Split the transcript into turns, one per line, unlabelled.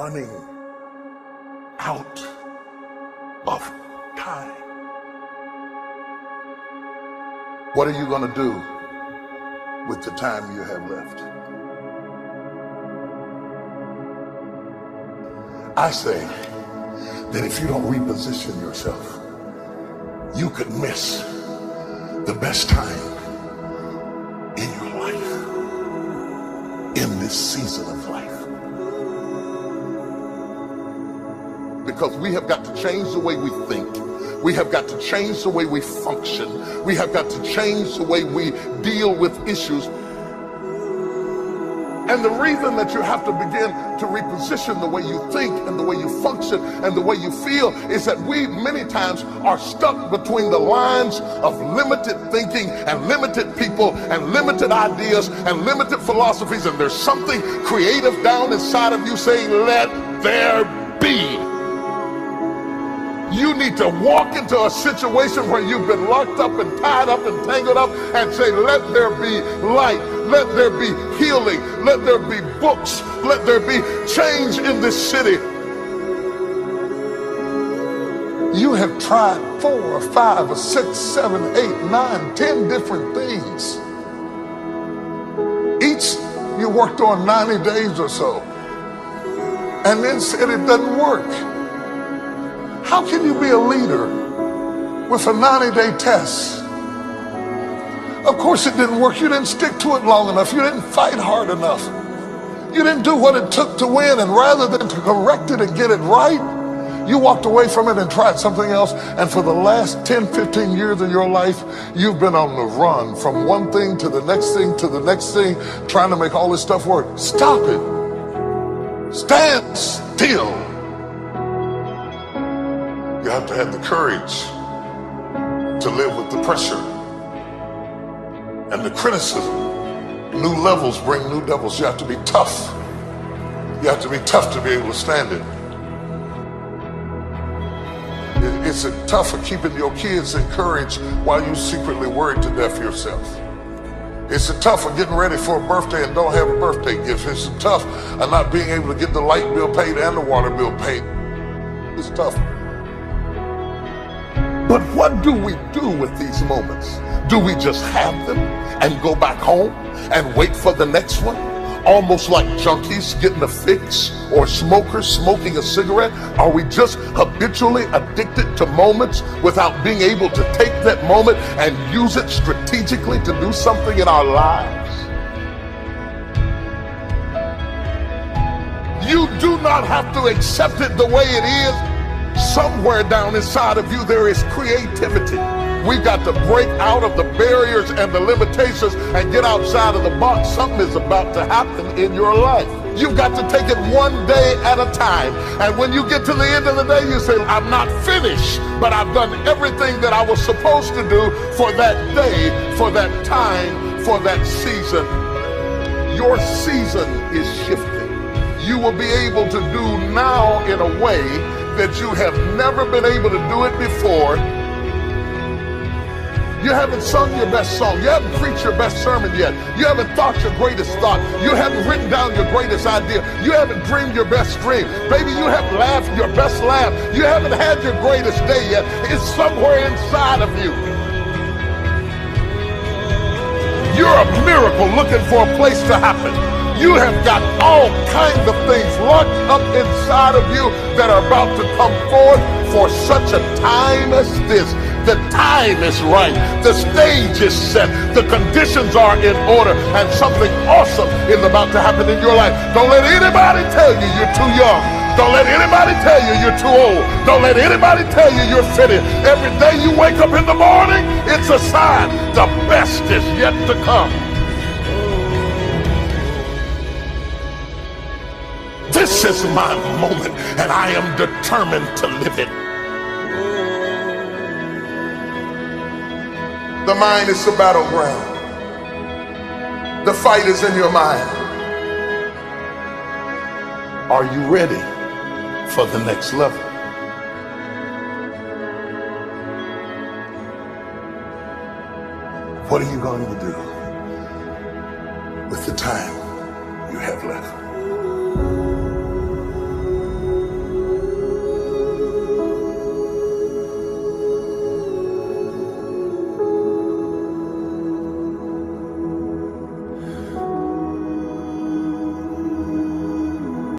running out of time. What are you going to do with the time you have left? I say that if you don't reposition yourself, you could miss the best time in your life, in this season of life. Because we have got to change the way we think. We have got to change the way we function. We have got to change the way we deal with issues. And the reason that you have to begin to reposition the way you think and the way you function and the way you feel is that we many times are stuck between the lines of limited thinking and limited people and limited ideas and limited philosophies, and there's something creative down inside of you saying, let there be. You need to walk into a situation where you've been locked up and tied up and tangled up and say, let there be light, let there be healing, let there be books, let there be change in this city. You have tried 4 or 5 or 6, 7, 8, 9, 10 different things. Each you worked on 90 days or so and then said it doesn't work. How can you be a leader with a 90-day test? Of course it didn't work. You didn't stick to it long enough. You didn't fight hard enough. You didn't do what it took to win, and rather than to correct it and get it right, you walked away from it and tried something else. And for the last 10, 15 years of your life, you've been on the run from one thing to the next thing to the next thing, trying to make all this stuff work. Stop it. Stand still. You have to have the courage to live with the pressure and the criticism. New levels bring new devils. You have to be tough. You have to be tough to be able to stand it. It's tough for keeping your kids encouraged while you secretly worried to death yourself. It's tough for getting ready for a birthday and don't have a birthday gift. It's tough of not being able to get the light bill paid and the water bill paid. It's tough. But what do we do with these moments? Do we just have them and go back home and wait for the next one? Almost like junkies getting a fix or smokers smoking a cigarette? Are we just habitually addicted to moments without being able to take that moment and use it strategically to do something in our lives? You do not have to accept it the way it is. Somewhere down inside of you there is creativity. We got to break out of the barriers and the limitations and get outside of the box. Something is about to happen in your life. You've got to take it one day at a time. And when you get to the end of the day, you say, I'm not finished, but I've done everything that I was supposed to do for that day, for that time, for that season. Your season is shifting. You will be able to do now in a way that you have never been able to do it before. You haven't sung your best song. You haven't preached your best sermon yet. You haven't thought your greatest thought. You haven't written down your greatest idea. You haven't dreamed your best dream. Maybe you haven't laughed your best laugh. You haven't had your greatest day yet. It's somewhere inside of you. You're a miracle looking for a place to happen. You have got all kinds of things locked up inside of you that are about to come forth for such a time as this. The time is right. The stage is set. The conditions are in order. And something awesome is about to happen in your life. Don't let anybody tell you you're too young. Don't let anybody tell you you're too old. Don't let anybody tell you you're fitted. Every day you wake up in the morning, it's a sign the best is yet to come. This is my moment, and I am determined to live it. The mind is the battleground. The fight is in your mind. Are you ready for the next level? What are you going to do with the time you have left?